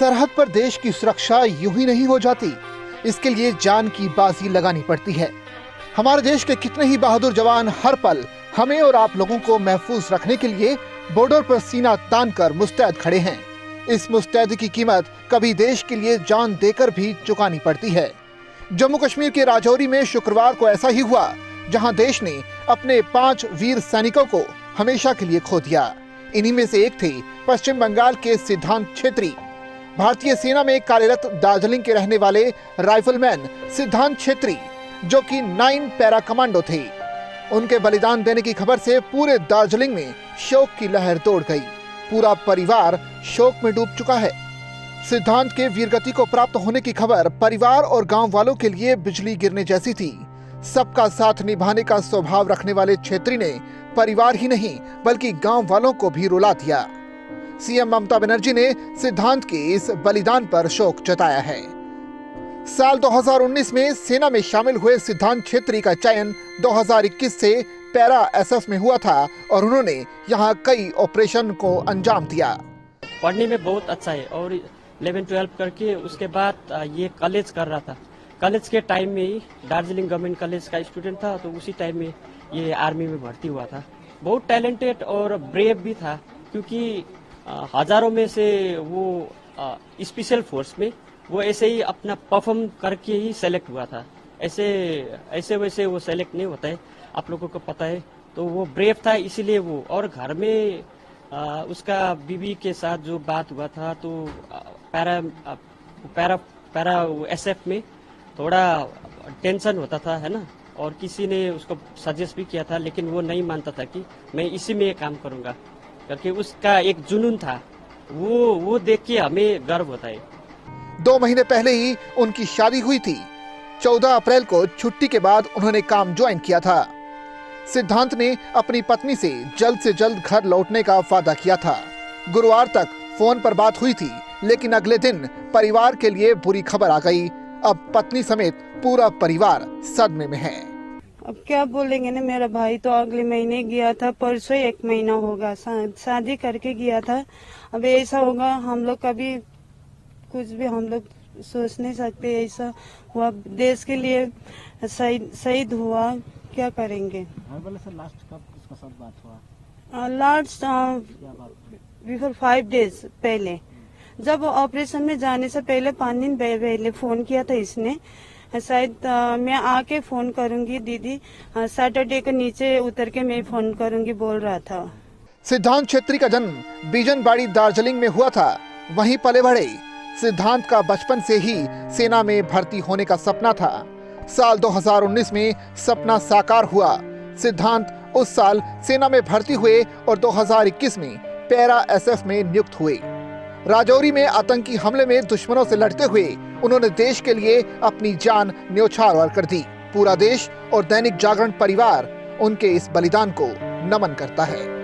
सरहद पर देश की सुरक्षा यूं ही नहीं हो जाती। इसके लिए जान की बाजी लगानी पड़ती है। हमारे देश के कितने ही बहादुर जवान हर पल हमें और आप लोगों को महफूज रखने के लिए बॉर्डर पर सीना तान कर मुस्तैद खड़े हैं। इस मुस्तैदी की कीमत कभी देश के लिए जान देकर भी चुकानी पड़ती है। जम्मू कश्मीर के राजौरी में शुक्रवार को ऐसा ही हुआ, जहां देश ने अपने 5 वीर सैनिकों को हमेशा के लिए खो दिया। इन्हीं में से एक थे पश्चिम बंगाल के सिद्धांत छेत्री। भारतीय सेना में कार्यरत दार्जिलिंग के रहने वाले राइफलमैन सिद्धांत छेत्री, जो कि 9 पैरा कमांडो थे। उनके बलिदान देने की खबर से पूरे दार्जिलिंग में शोक की लहर दौड़ गई। पूरा परिवार शोक में डूब चुका है। सिद्धांत के वीरगति को प्राप्त होने की खबर परिवार और गांव वालों के लिए बिजली गिरने जैसी थी। सबका साथ निभाने का स्वभाव रखने वाले छेत्री ने परिवार ही नहीं बल्कि गांव वालों को भी रुला दिया। सीएम ममता बनर्जी ने सिद्धांत के इस बलिदान पर शोक जताया है। साल 2019 में सेना में शामिल हुए सिद्धांत छेत्री का चयन 2021 से पैरा एसएफ में हुआ था और उन्होंने यहाँ कई ऑपरेशन को अंजाम दिया। पढ़ने में बहुत अच्छा है और 11-12 करके उसके बाद ये कॉलेज कर रहा था। कॉलेज के टाइम में ही दार्जिलिंग गवर्नमेंट कॉलेज का स्टूडेंट था, तो उसी टाइम में ये आर्मी में भर्ती हुआ था। बहुत टैलेंटेड और ब्रेव भी था, क्योंकि हजारों में से वो स्पेशल फोर्स में वो ऐसे ही अपना परफॉर्म करके ही सेलेक्ट हुआ था। ऐसे वैसे वो सेलेक्ट नहीं होता है, आप लोगों को पता है। तो वो ब्रेव था, इसीलिए वो, और घर में उसका बीवी के साथ जो बात हुआ था, तो पैरा एसएफ में थोड़ा टेंशन होता था, है ना। और किसी ने उसको सजेस्ट भी किया था, लेकिन वो नहीं मानता था कि मैं इसी में काम करूंगा, क्योंकि उसका एक जुनून था। वो देख के हमें गर्व होता है। 2 महीने पहले ही उनकी शादी हुई थी। 14 अप्रैल को छुट्टी के बाद उन्होंने काम ज्वाइन किया था। सिद्धांत ने अपनी पत्नी से जल्द घर लौटने का वादा किया था। गुरुवार तक फोन पर बात हुई थी, लेकिन अगले दिन परिवार के लिए बुरी खबर आ गई। अब पत्नी समेत पूरा परिवार सदमे में है। अब क्या बोलेंगे ना, मेरा भाई तो अगले महीने गया था, परसों 1 महीना होगा शादी करके गया था। अब ऐसा होगा, हम लोग कभी कुछ भी हम लोग सोच नहीं सकते। ऐसा हुआ, देश के लिए शहीद हुआ, क्या करेंगे। लास्ट कब किसका साथ बात हुआ? लास्ट बिफोर 5 डेज पहले, जब ऑपरेशन में जाने से पहले 5 दिन पहले फोन किया था इसने। शायद मैं आके फोन करूंगी दीदी, सैटरडे को नीचे उतर के मैं फोन करूंगी बोल रहा था। सिद्धांत छेत्री का जन्म बीजनबाड़ी दार्जिलिंग में हुआ था, वहीं पले बढ़े। सिद्धांत का बचपन से ही सेना में भर्ती होने का सपना था। साल 2019 में सपना साकार हुआ। सिद्धांत उस साल सेना में भर्ती हुए और 2021 में पैरा एसएफ में नियुक्त हुए। राजौरी में आतंकी हमले में दुश्मनों से लड़ते हुए उन्होंने देश के लिए अपनी जान न्योछावर कर दी। पूरा देश और दैनिक जागरण परिवार उनके इस बलिदान को नमन करता है।